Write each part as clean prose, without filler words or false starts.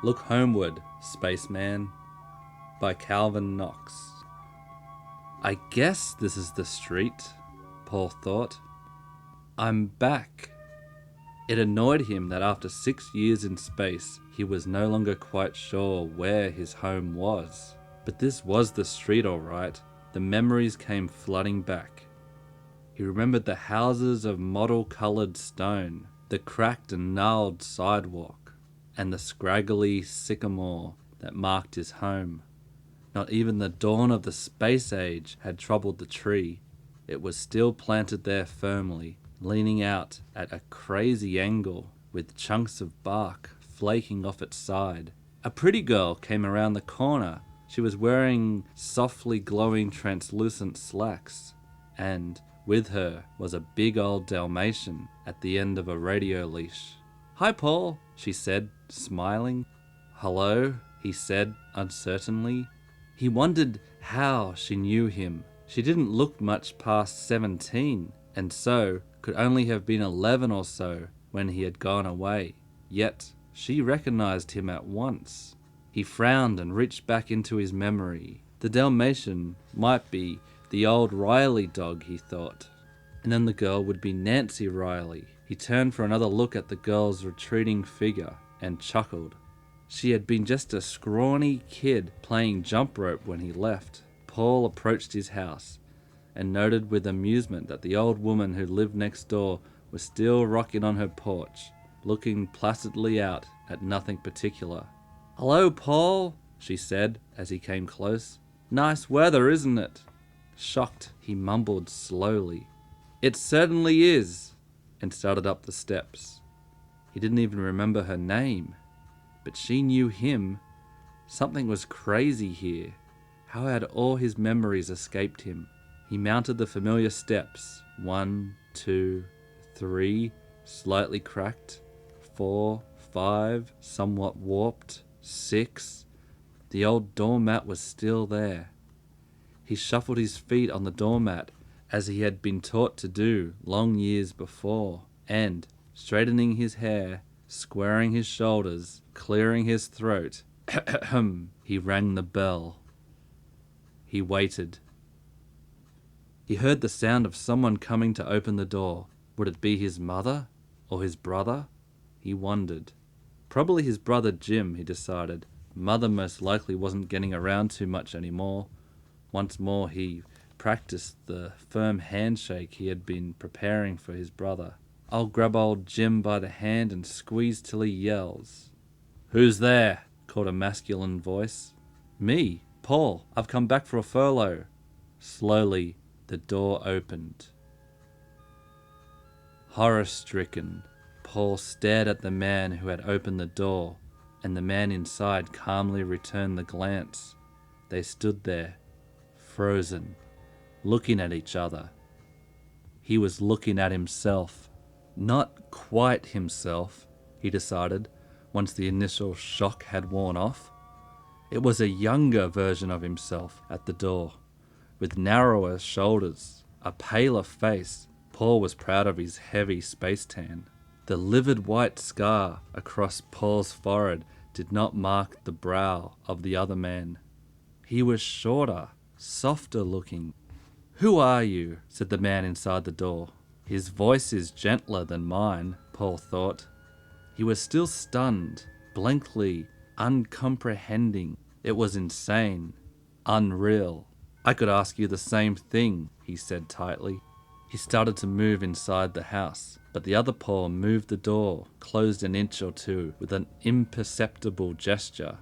Look Homeward, Spaceman, by Calvin Knox. I guess this is the street, Paul thought. I'm back. It annoyed him that after 6 years in space, he was no longer quite sure where his home was. But this was the street, all right. The memories came flooding back. He remembered the houses of mottle-coloured stone, the cracked and gnarled sidewalk, and the scraggly sycamore that marked his home. Not even the dawn of the space age had troubled the tree. It was still planted there firmly, leaning out at a crazy angle, with chunks of bark flaking off its side. A pretty girl came around the corner. She was wearing softly glowing translucent slacks, and with her was a big old Dalmatian at the end of a radio leash. "Hi, Paul," she said, smiling. "Hello," he said uncertainly. He wondered how she knew him. She didn't look much past 17, and so could only have been 11 or so when he had gone away. Yet she recognized him at once. He frowned and reached back into his memory. The Dalmatian might be the old Riley dog, he thought. And then the girl would be Nancy Riley. He turned for another look at the girl's retreating figure and chuckled. She had been just a scrawny kid playing jump rope when he left. Paul approached his house and noted with amusement that the old woman who lived next door was still rocking on her porch, looking placidly out at nothing particular. "Hello, Paul," she said as he came close. "Nice weather, isn't it?" Shocked, he mumbled slowly, "It certainly is," and started up the steps. He didn't even remember her name, but she knew him. Something was crazy here. How had all his memories escaped him? He mounted the familiar steps. 1, 2, 3, slightly cracked. 4, 5, somewhat warped. 6. The old doormat was still there. He shuffled his feet on the doormat as he had been taught to do long years before, and, straightening his hair, squaring his shoulders, clearing his throat, he rang the bell. He waited. He heard the sound of someone coming to open the door. Would it be his mother or his brother? He wondered. Probably his brother Jim, he decided. Mother most likely wasn't getting around too much anymore. Once more he practiced the firm handshake he had been preparing for his brother. "I'll grab old Jim by the hand and squeeze till he yells." "Who's there?" called a masculine voice. "Me, Paul. I've come back for a furlough." Slowly, the door opened. Horror-stricken, Paul stared at the man who had opened the door, and the man inside calmly returned the glance. They stood there, frozen, looking at each other. He was looking at himself. Not quite himself, he decided, once the initial shock had worn off. It was a younger version of himself at the door, with narrower shoulders, a paler face. Paul was proud of his heavy space tan. The livid white scar across Paul's forehead did not mark the brow of the other man. He was shorter, softer looking. "Who are you?" said the man inside the door. His voice is gentler than mine, Paul thought. He was still stunned, blankly, uncomprehending. It was insane, unreal. "I could ask you the same thing," he said tightly. He started to move inside the house, but the other Paul moved the door, closed an inch or two with an imperceptible gesture.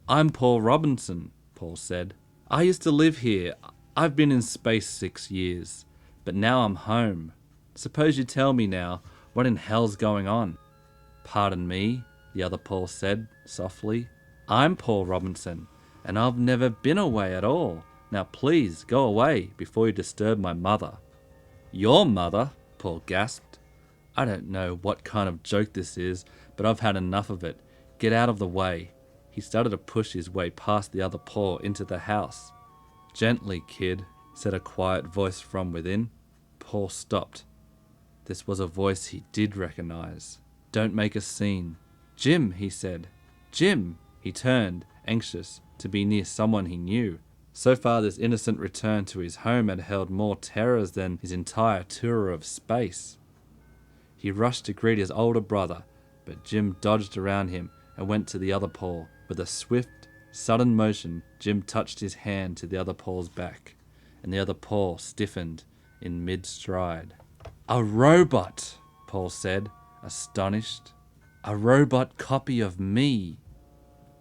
"I'm Paul Robinson," Paul said. "I used to live here. I've been in space 6 years, but now I'm home. Suppose you tell me now, what in hell's going on?" "Pardon me," the other Paul said softly. "I'm Paul Robinson, and I've never been away at all. Now please go away before you disturb my mother." "Your mother?" Paul gasped. "I don't know what kind of joke this is, but I've had enough of it. Get out of the way." He started to push his way past the other Paul into the house. "Gently, kid," said a quiet voice from within. Paul stopped. This was a voice he did recognize. "Don't make a scene. "Jim," he said. "Jim!" He turned, anxious to be near someone he knew. So far this innocent return to his home had held more terrors than his entire tour of space. He rushed to greet his older brother, but Jim dodged around him and went to the other Paul. With a swift, sudden motion, Jim touched his hand to the other Paul's back, and the other Paul stiffened in mid-stride. "A robot!" Paul said, astonished. "A robot copy of me!"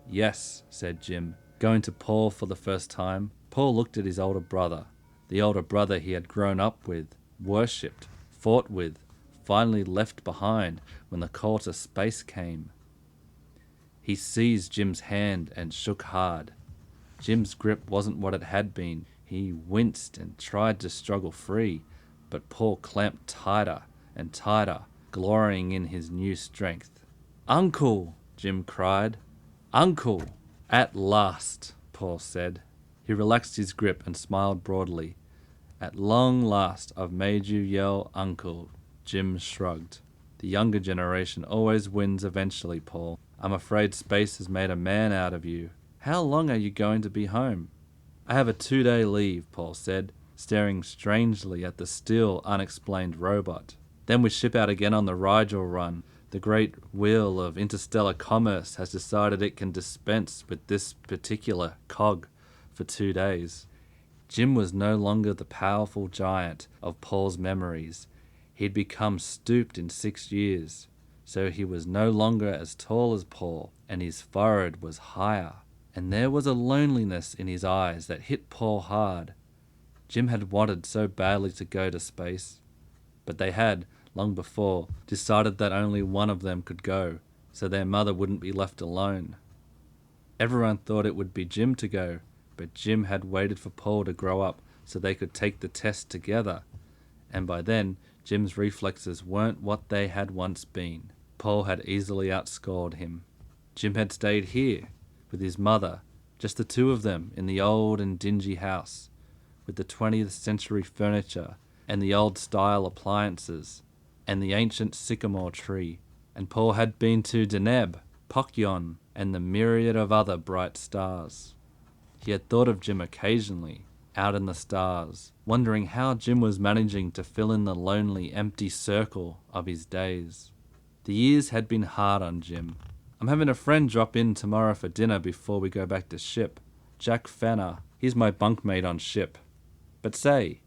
"Yes," said Jim, going to Paul for the first time. Paul looked at his older brother, the older brother he had grown up with, worshipped, fought with, finally left behind when the call to space came. He seized Jim's hand and shook hard. Jim's grip wasn't what it had been. He winced and tried to struggle free, but Paul clamped tighter and tighter, glorying in his new strength. "Uncle!" Jim cried. "Uncle!" "At last," Paul said. He relaxed his grip and smiled broadly. "At long last I've made you yell, Uncle." Jim shrugged. "The younger generation always wins eventually, Paul. I'm afraid space has made a man out of you. How long are you going to be home?" "I have a 2-day leave," Paul said, staring strangely at the still unexplained robot. "Then we ship out again on the Rigel run. The great wheel of interstellar commerce has decided it can dispense with this particular cog for 2 days." Jim was no longer the powerful giant of Paul's memories. He'd become stooped in 6 years, so he was no longer as tall as Paul, and his forehead was higher, and there was a loneliness in his eyes that hit Paul hard. Jim had wanted so badly to go to space, but they had, long before, decided that only one of them could go, so their mother wouldn't be left alone. Everyone thought it would be Jim to go, but Jim had waited for Paul to grow up so they could take the test together, and by then Jim's reflexes weren't what they had once been. Paul had easily outscored him. Jim had stayed here, with his mother, just the two of them in the old and dingy house, with the 20th century furniture and the old-style appliances, and the ancient sycamore tree, and Paul had been to Deneb, Pokyon, and the myriad of other bright stars. He had thought of Jim occasionally, out in the stars, wondering how Jim was managing to fill in the lonely, empty circle of his days. The years had been hard on Jim. "I'm having a friend drop in tomorrow for dinner before we go back to ship. Jack Fenner. He's my bunkmate on ship. But say,"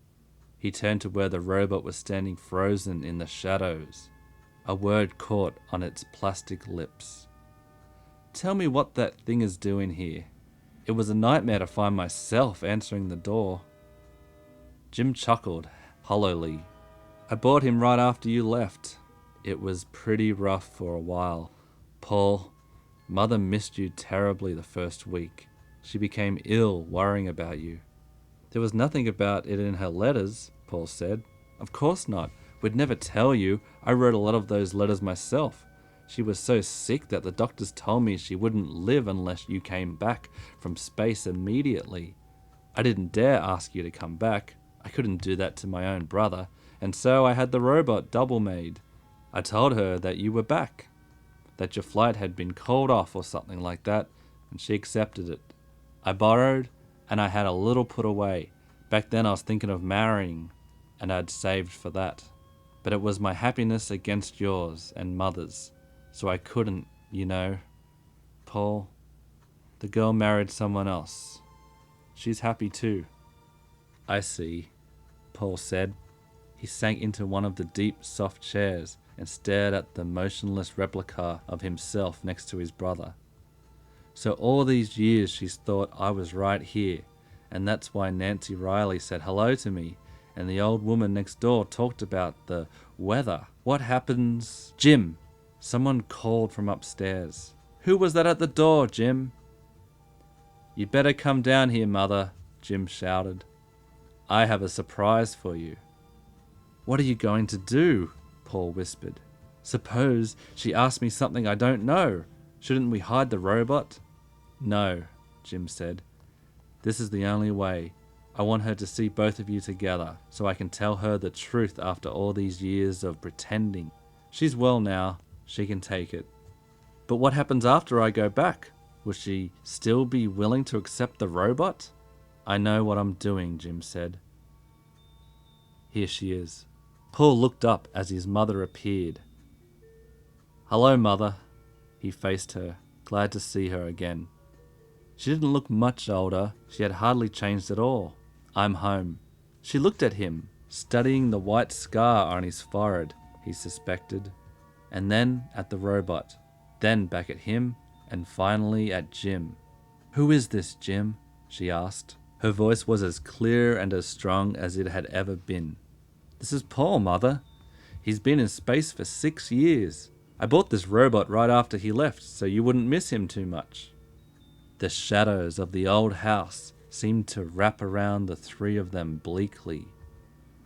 he turned to where the robot was standing frozen in the shadows. A word caught on its plastic lips. "Tell me what that thing is doing here. It was a nightmare to find myself answering the door." Jim chuckled hollowly. "I bought him right after you left. It was pretty rough for a while. Paul, Mother missed you terribly the first week. She became ill worrying about you." "There was nothing about it in her letters," Paul said. "Of course not. We'd never tell you. I wrote a lot of those letters myself. She was so sick that the doctors told me she wouldn't live unless you came back from space immediately. I didn't dare ask you to come back. I couldn't do that to my own brother, and so I had the robot double made. I told her that you were back, that your flight had been called off or something like that, and she accepted it. I borrowed, and I had a little put away. Back then I was thinking of marrying, and I'd saved for that. But it was my happiness against yours and Mother's, so I couldn't, you know. Paul, the girl married someone else. She's happy too." "I see," Paul said. He sank into one of the deep, soft chairs and stared at the motionless replica of himself next to his brother. "So all these years she's thought I was right here, and that's why Nancy Riley said hello to me, and the old woman next door talked about the weather. What happens—" "Jim!" Someone called from upstairs. "Who was that at the door, Jim?" "You'd better come down here, Mother," Jim shouted. "I have a surprise for you." "What are you going to do?" Paul whispered. "Suppose she asks me something I don't know. Shouldn't we hide the robot?" "No," Jim said. "This is the only way. I want her to see both of you together, so I can tell her the truth after all these years of pretending. She's well now. She can take it." But what happens after I go back? Will she still be willing to accept the robot? I know what I'm doing, Jim said. Here she is. Paul looked up as his mother appeared. Hello, Mother. He faced her, glad to see her again. She didn't look much older. She had hardly changed at all. I'm home. She looked at him, studying the white scar on his forehead, he suspected, and then at the robot, then back at him, and finally at Jim. Who is this, Jim? She asked. Her voice was as clear and as strong as it had ever been. This is Paul, Mother. He's been in space for 6 years. I bought this robot right after he left, so you wouldn't miss him too much. The shadows of the old house seemed to wrap around the three of them bleakly.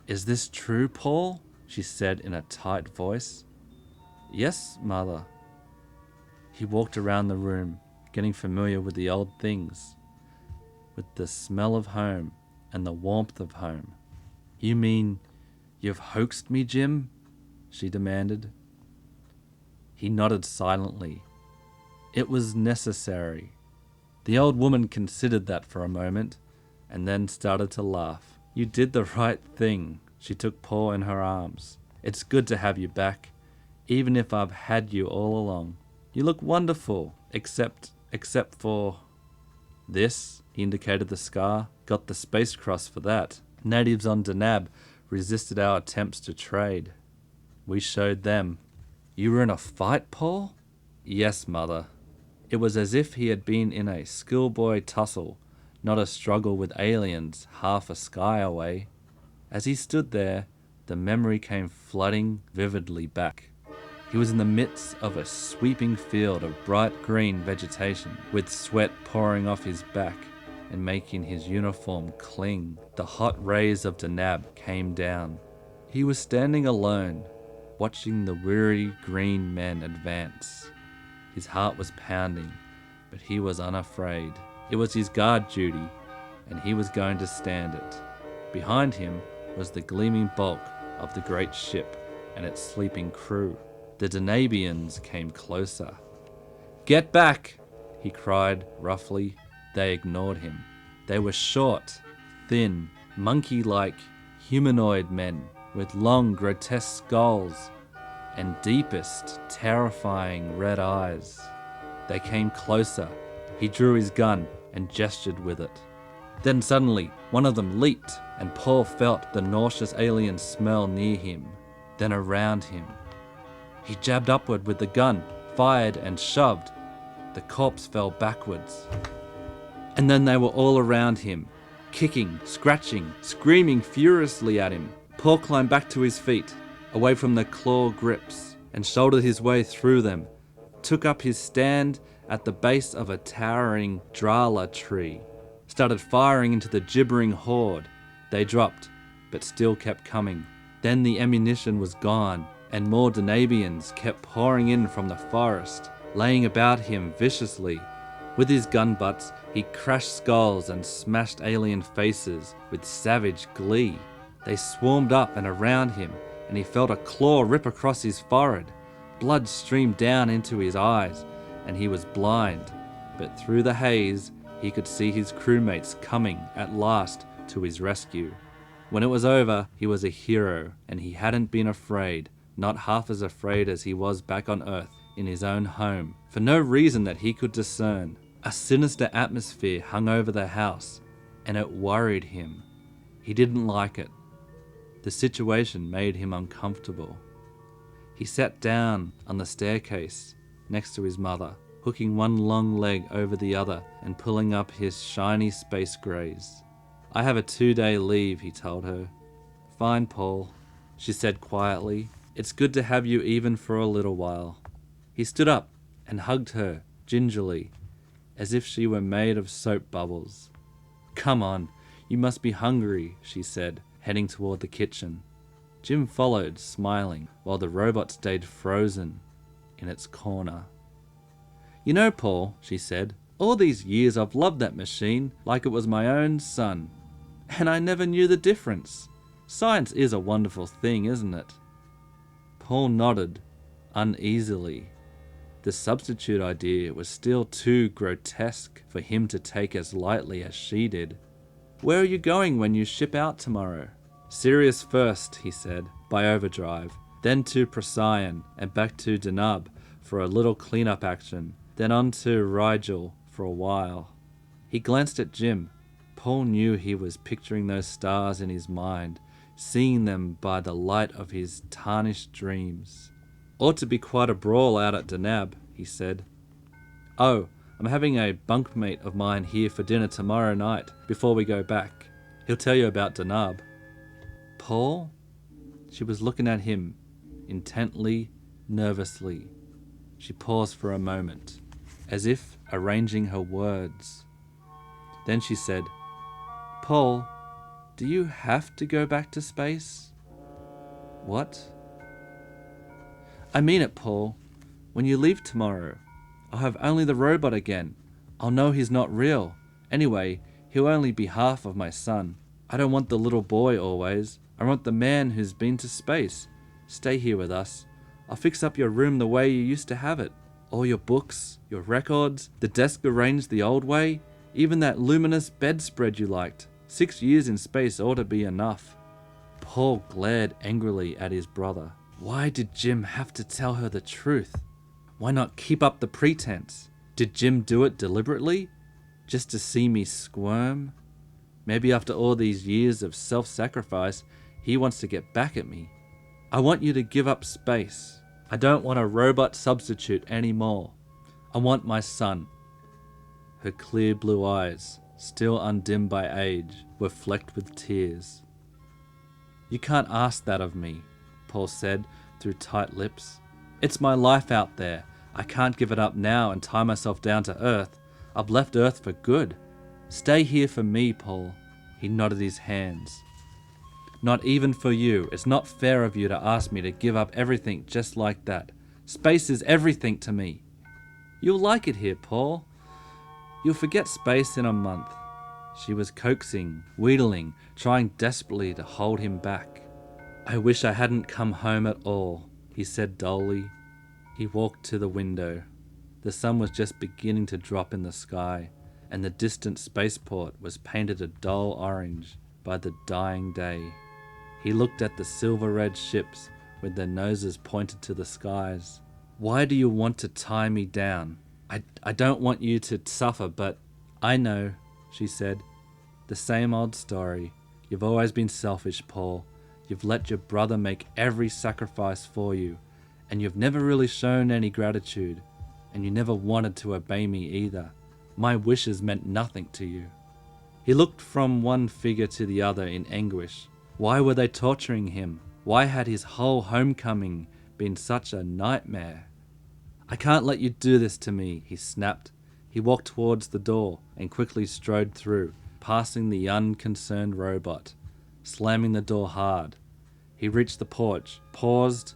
Is this true, Paul? She said in a tight voice. Yes, Mother. He walked around the room, getting familiar with the old things, with the smell of home and the warmth of home. You mean you've hoaxed me, Jim? She demanded. He nodded silently. It was necessary. The old woman considered that for a moment, and then started to laugh. You did the right thing. She took Paul in her arms. It's good to have you back, even if I've had you all along. You look wonderful, except for... This, he indicated the scar, got the Space Cross for that. Natives on Denab resisted our attempts to trade. We showed them. You were in a fight, Paul? Yes, Mother. It was as if he had been in a schoolboy tussle, not a struggle with aliens half a sky away. As he stood there, the memory came flooding vividly back. He was in the midst of a sweeping field of bright green vegetation, with sweat pouring off his back and making his uniform cling. The hot rays of Denab came down. He was standing alone, watching the weary green men advance. His heart was pounding, but he was unafraid. It was his guard duty, and he was going to stand it. Behind him was the gleaming bulk of the great ship and its sleeping crew. The Denabians came closer. Get back, he cried roughly. They ignored him. They were short, thin, monkey-like humanoid men with long, grotesque skulls and deepest, terrifying red eyes. They came closer. He drew his gun and gestured with it. Then suddenly, one of them leaped, and Paul felt the nauseous alien smell near him, then around him. He jabbed upward with the gun, fired and shoved. The corpse fell backwards. And then they were all around him, kicking, scratching, screaming furiously at him. Paul climbed back to his feet, away from the claw grips, and shouldered his way through them, took up his stand at the base of a towering drala tree, started firing into the gibbering horde. They dropped, but still kept coming. Then the ammunition was gone, and more Denabians kept pouring in from the forest, laying about him viciously. With his gun butts, he crashed skulls and smashed alien faces with savage glee. They swarmed up and around him, and he felt a claw rip across his forehead. Blood streamed down into his eyes, and he was blind. But through the haze, he could see his crewmates coming at last to his rescue. When it was over, he was a hero, and he hadn't been afraid, not half as afraid as he was back on Earth in his own home, for no reason that he could discern. A sinister atmosphere hung over the house, and it worried him. He didn't like it. The situation made him uncomfortable. He sat down on the staircase next to his mother, hooking one long leg over the other and pulling up his shiny space greys. I have a 2-day leave, he told her. Fine, Paul, she said quietly. It's good to have you even for a little while. He stood up and hugged her gingerly, as if she were made of soap bubbles. Come on, you must be hungry, she said, heading toward the kitchen. Jim followed, smiling, while the robot stayed frozen in its corner. You know, Paul, she said, all these years I've loved that machine like it was my own son. And I never knew the difference. Science is a wonderful thing, isn't it? Paul nodded, uneasily. The substitute idea was still too grotesque for him to take as lightly as she did. "Where are you going when you ship out tomorrow?" "Sirius first," he said, by overdrive, then to Procyon and back to Denab for a little cleanup action, then on to Rigel for a while. He glanced at Jim. Paul knew he was picturing those stars in his mind, seeing them by the light of his tarnished dreams. "Ought to be quite a brawl out at Denab," he said. "Oh, I'm having a bunkmate of mine here for dinner tomorrow night before we go back. He'll tell you about Denab." "Paul?" She was looking at him intently, nervously. She paused for a moment, as if arranging her words. Then she said, "Paul, do you have to go back to space?" "What?" "I mean it, Paul. When you leave tomorrow, I'll have only the robot again. I'll know he's not real. Anyway, he'll only be half of my son. I don't want the little boy always. I want the man who's been to space. Stay here with us. I'll fix up your room the way you used to have it. All your books, your records, the desk arranged the old way, even that luminous bedspread you liked. 6 years in space ought to be enough." Paul glared angrily at his brother. Why did Jim have to tell her the truth? Why not keep up the pretense? Did Jim do it deliberately? Just to see me squirm? Maybe after all these years of self-sacrifice, he wants to get back at me. "I want you to give up space. I don't want a robot substitute anymore. I want my son." Her clear blue eyes, still undimmed by age, were flecked with tears. "You can't ask that of me," Paul said through tight lips. "It's my life out there. I can't give it up now and tie myself down to Earth. I've left Earth for good. Stay here for me, Paul." He nodded his hands. "Not even for you. It's not fair of you to ask me to give up everything just like that. Space is everything to me." "You'll like it here, Paul. You'll forget space in a month." She was coaxing, wheedling, trying desperately to hold him back. "I wish I hadn't come home at all," he said dully. He walked to the window. The sun was just beginning to drop in the sky, and the distant spaceport was painted a dull orange by the dying day. He looked at the silver-red ships with their noses pointed to the skies. "Why do you want to tie me down? I don't want you to suffer, but..." "I know," she said. "The same old story. You've always been selfish, Paul. You've let your brother make every sacrifice for you, and you've never really shown any gratitude, and you never wanted to obey me either. My wishes meant nothing to you." He looked from one figure to the other in anguish. Why were they torturing him? Why had his whole homecoming been such a nightmare? "I can't let you do this to me," he snapped. He walked towards the door and quickly strode through, passing the unconcerned robot, slamming the door hard. He reached the porch, paused,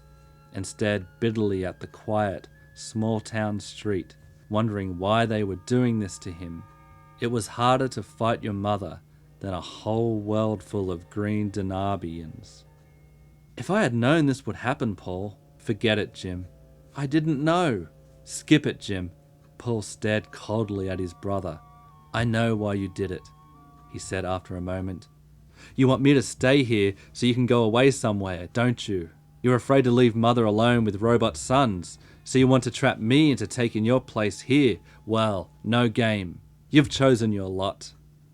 and stared bitterly at the quiet, small-town street, wondering why they were doing this to him. It was harder to fight your mother than a whole world full of green Denabians. "If I had known this would happen, Paul..." "Forget it, Jim. I didn't know." "Skip it, Jim." Paul stared coldly at his brother. "I know why you did it," he said after a moment. "You want me to stay here so you can go away somewhere, don't you? You're afraid to leave mother alone with robot sons, so you want to trap me into taking your place here. Well, no game. You've chosen your lot,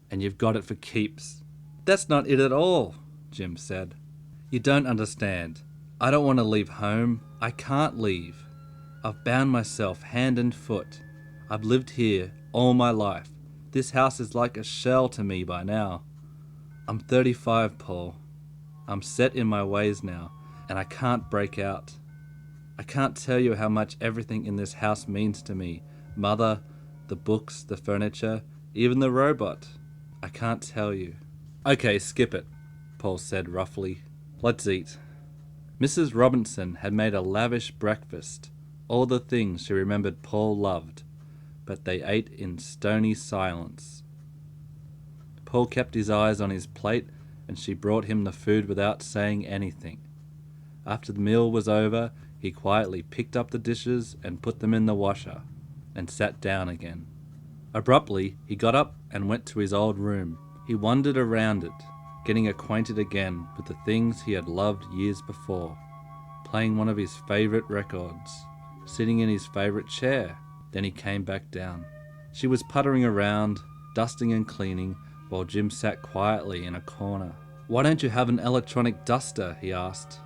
and you've got it for keeps." "That's not it at all," Jim said. "You don't understand. I don't want to leave home. I can't leave. I've bound myself hand and foot. I've lived here all my life. This house is like a shell to me by now. I'm 35, Paul. I'm set in my ways now, and I can't break out. I can't tell you how much everything in this house means to me. Mother, the books, the furniture, even the robot. I can't tell you." "Okay, skip it," Paul said roughly. "Let's eat." Mrs. Robinson had made a lavish breakfast, all the things she remembered Paul loved, but they ate in stony silence. Paul kept his eyes on his plate, and she brought him the food without saying anything. After the meal was over, He quietly picked up the dishes and put them in the washer, and sat down again. Abruptly, he got up and went to his old room. He wandered around it, getting acquainted again with the things he had loved years before, playing one of his favourite records, sitting in his favourite chair. Then he came back down. She was puttering around, dusting and cleaning, while Jim sat quietly in a corner. "Why don't you have an electronic duster?" he asked.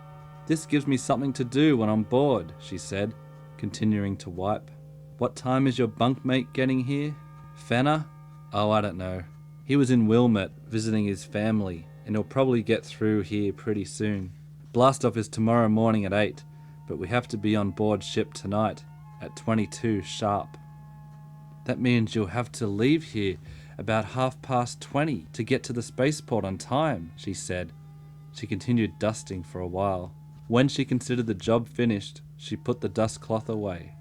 "This gives me something to do when I'm bored," she said, continuing to wipe. "What time is your bunkmate getting here?" "Fenner? Oh, I don't know. He was in Wilmot visiting his family, and he'll probably get through here pretty soon. Blast-off is tomorrow morning at 8, but we have to be on board ship tonight at 22 sharp." "That means you'll have to leave here about 20:30 to get to the spaceport on time," she said. She continued dusting for a while. When she considered the job finished, she put the dust cloth away.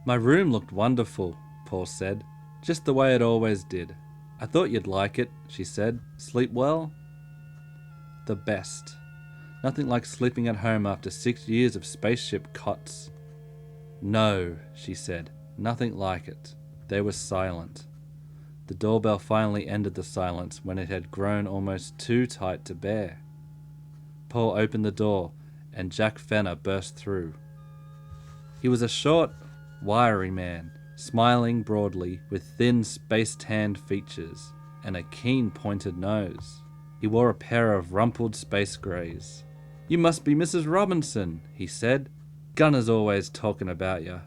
"My room looked wonderful," Paul said. "Just the way it always did." "I thought you'd like it," she said. "Sleep well?" "The best. Nothing like sleeping at home after 6 years of spaceship cots." "No," she said. "Nothing like it." They were silent. The doorbell finally ended the silence when it had grown almost too tight to bear. Paul opened the door, and Jack Fenner burst through. He was a short, wiry man, smiling broadly, with thin, space-tanned features and a keen pointed nose. He wore a pair of rumpled space greys. "You must be Mrs. Robinson," he said. "Gunner's always talking about you."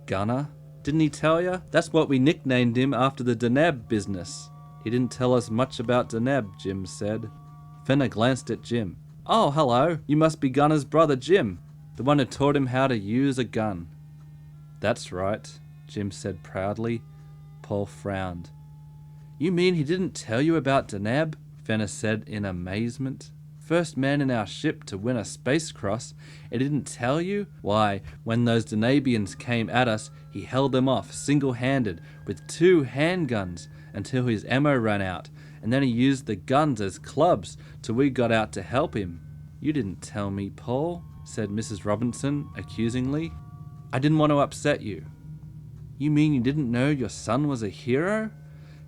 "Gunner? Didn't he tell you? That's what we nicknamed him after the Deneb business." "He didn't tell us much about Deneb," Jim said. Fenner glanced at Jim. "Oh, hello. You must be Gunner's brother Jim, the one who taught him how to use a gun." "That's right," Jim said proudly. Paul frowned. "You mean he didn't tell you about Deneb?" Fenner said in amazement. "First man in our ship to win a space cross, and he didn't tell you? Why, when those Denabians came at us, he held them off single-handed with 2 handguns until his ammo ran out, and then he used the guns as clubs till we got out to help him." "You didn't tell me, Paul," said Mrs. Robinson accusingly. "I didn't want to upset you." "You mean you didn't know your son was a hero?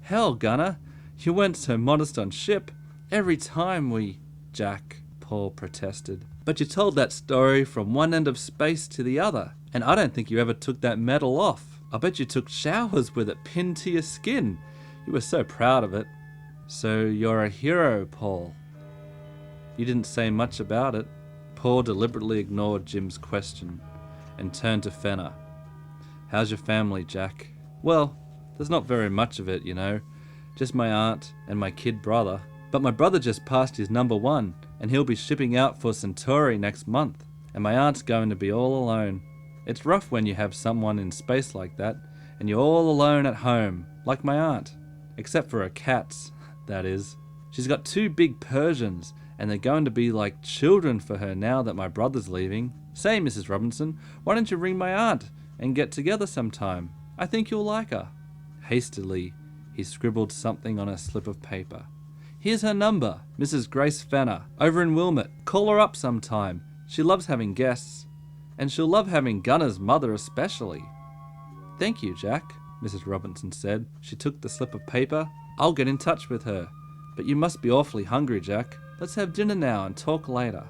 Hell, Gunner, you weren't so modest on ship. Every time we..." "Jack," Paul protested. "But you told that story from one end of space to the other, and I don't think you ever took that medal off. I bet you took showers with it pinned to your skin. You were so proud of it." "So you're a hero, Paul?" "You didn't say much about it." Paul deliberately ignored Jim's question and turned to Fenner. "How's your family, Jack?" "Well, there's not very much of it, you know. Just my aunt and my kid brother. But my brother just passed his number 1, and he'll be shipping out for Centauri next month, and my aunt's going to be all alone. It's rough when you have someone in space like that, and you're all alone at home, like my aunt. Except for her cats, that is. She's got 2 big Persians, and they're going to be like children for her now that my brother's leaving. Say, Mrs. Robinson, why don't you ring my aunt and get together sometime? I think you'll like her." Hastily, he scribbled something on a slip of paper. "Here's her number, Mrs. Grace Fenner, over in Wilmot. Call her up sometime. She loves having guests. And she'll love having Gunner's mother especially." "Thank you, Jack," Mrs. Robinson said. She took the slip of paper. "I'll get in touch with her. But you must be awfully hungry, Jack. Let's have dinner now and talk later."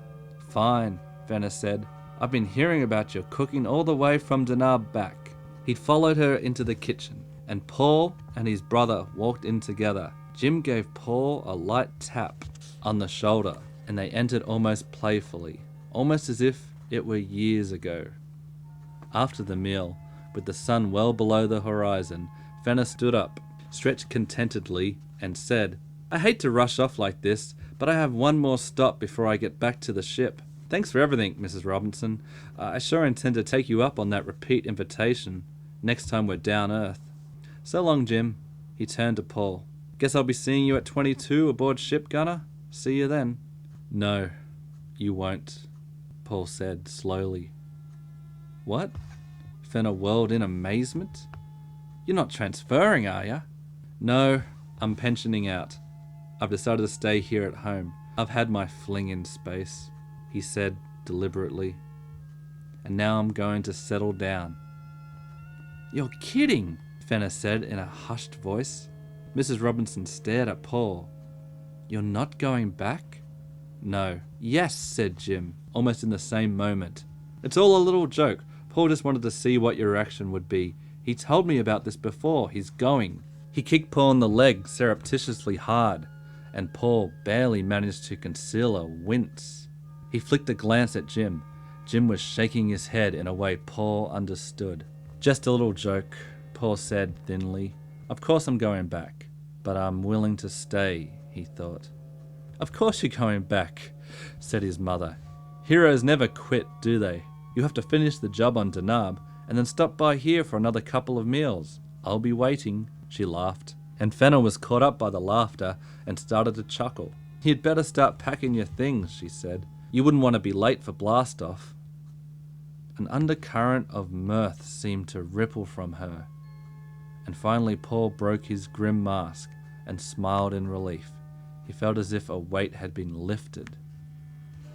"Fine," Fenner said. "I've been hearing about your cooking all the way from Denab back." He'd followed her into the kitchen, and Paul and his brother walked in together. Jim gave Paul a light tap on the shoulder, and they entered almost playfully, almost as if it were years ago. After the meal, with the sun well below the horizon, Fenner stood up, stretched contentedly, and said, "I hate to rush off like this, but I have one more stop before I get back to the ship. Thanks for everything, Mrs. Robinson. I sure intend to take you up on that repeat invitation next time we're down Earth. So long, Jim." He turned to Paul. "Guess I'll be seeing you at 22 aboard ship, Gunner. See you then." "No, you won't," Paul said slowly. "What?" Fenner whirled in amazement. "You're not transferring, are you?" "No, I'm pensioning out. I've decided to stay here at home. I've had my fling in space," he said deliberately. and now I'm going to settle down." "You're kidding," Fenner said in a hushed voice. Mrs. Robinson stared at Paul. "You're not going back?" "No." "Yes," said Jim, almost in the same moment. "It's all a little joke. Paul just wanted to see what your reaction would be. He told me about this before. He's going." He kicked Paul in the leg surreptitiously hard, and Paul barely managed to conceal a wince. He flicked a glance at Jim. Jim was shaking his head in a way Paul understood. "Just a little joke," Paul said thinly. "Of course I'm going back, but I'm willing to stay," he thought. "Of course you're going back," said his mother. "Heroes never quit, do they? You have to finish the job on Denab, and then stop by here for another couple of meals. I'll be waiting," she laughed. And Fenner was caught up by the laughter and started to chuckle. "You'd better start packing your things," she said. "You wouldn't want to be late for blast-off." An undercurrent of mirth seemed to ripple from her. And finally Paul broke his grim mask and smiled in relief. He felt as if a weight had been lifted.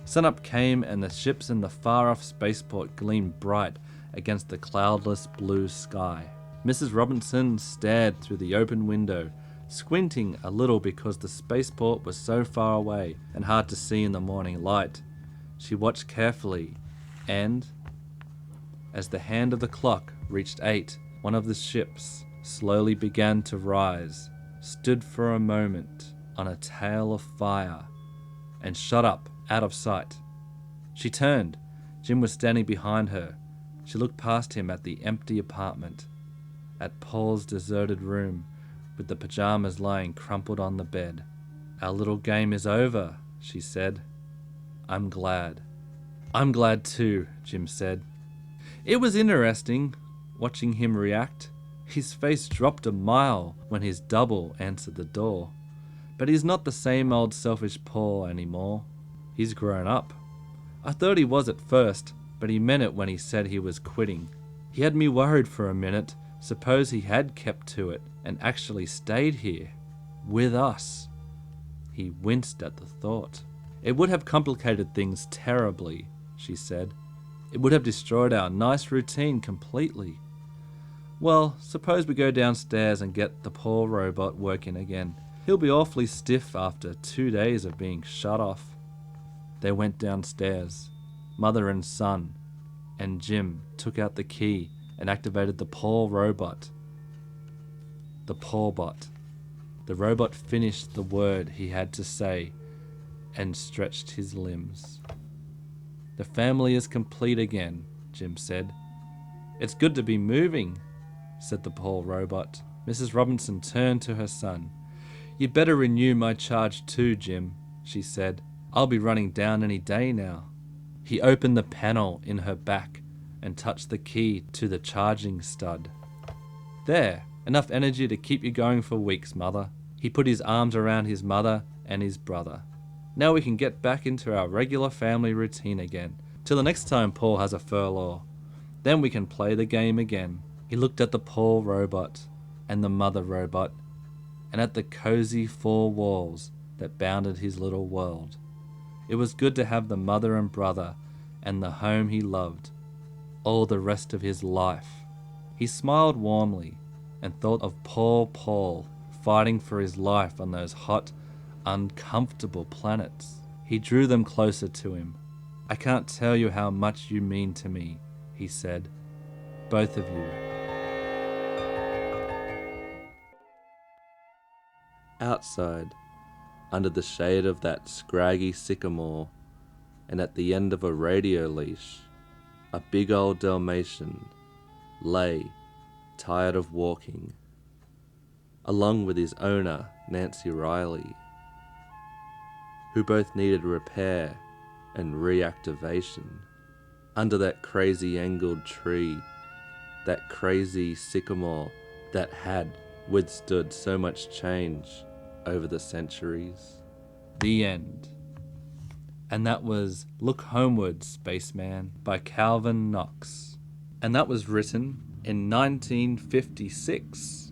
Sunup came and the ships in the far-off spaceport gleamed bright against the cloudless blue sky. Mrs. Robinson stared through the open window, squinting a little because the spaceport was so far away and hard to see in the morning light. She watched carefully, and as the hand of the clock reached 8, one of the ships slowly began to rise, stood for a moment on a tail of fire, and shot up out of sight. She turned. Jim was standing behind her. She looked past him at the empty apartment, at Paul's deserted room with the pajamas lying crumpled on the bed. "Our little game is over," she said. "I'm glad." "I'm glad too," Jim said. It was interesting watching him react. His face dropped a mile when his double answered the door. But he's not the same old selfish Paul anymore. He's grown up. I thought he was at first, but he meant it when he said he was quitting. He had me worried for a minute. Suppose he had kept to it and actually stayed here, with us. He winced at the thought. "It would have complicated things terribly," she said. "It would have destroyed our nice routine completely." "Well, suppose we go downstairs and get the poor robot working again. He'll be awfully stiff after 2 days of being shut off." They went downstairs, mother and son, and Jim took out the key and activated the Paul robot. The Paul bot. The robot finished the word he had to say and stretched his limbs. "The family is complete again," Jim said. "It's good to be moving," said the Paul robot. Mrs. Robinson turned to her son. "You'd better renew my charge too, Jim," she said. "I'll be running down any day now." He opened the panel in her back and touched the key to the charging stud. "There, enough energy to keep you going for weeks, Mother." He put his arms around his mother and his brother. "Now we can get back into our regular family routine again, till the next time Paul has a furlough. Then we can play the game again." He looked at the Paul robot and the mother robot and at the cozy 4 walls that bounded his little world. It was good to have the mother and brother and the home he loved all the rest of his life. He smiled warmly and thought of Paul fighting for his life on those hot, uncomfortable planets. He drew them closer to him. "I can't tell you how much you mean to me," he said. "Both of you." Outside, under the shade of that scraggy sycamore, and at the end of a radio leash, a big old Dalmatian lay, tired of walking, along with his owner, Nancy Riley, who both needed repair and reactivation. Under that crazy angled tree, that crazy sycamore that had withstood so much change over the centuries. The end. And that was Look Homeward, Spaceman by Calvin Knox. And that was written in 1956.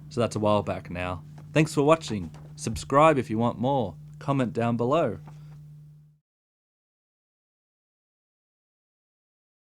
So that's a while back now. Thanks for watching. Subscribe if you want more. Comment down below.